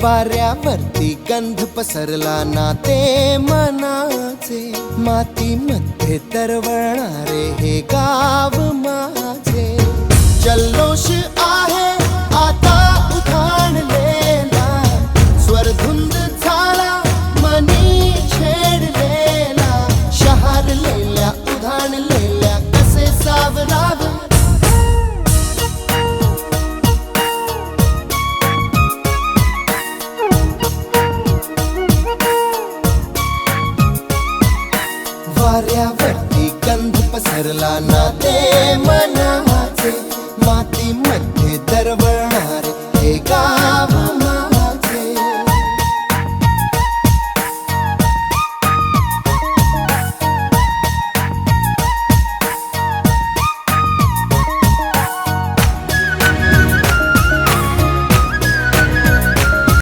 वाऱ्यावरती गंध पसरला ना ते मनाचे, मातीमध्ये तरवळणारे हे गाव माझे. जल्लोष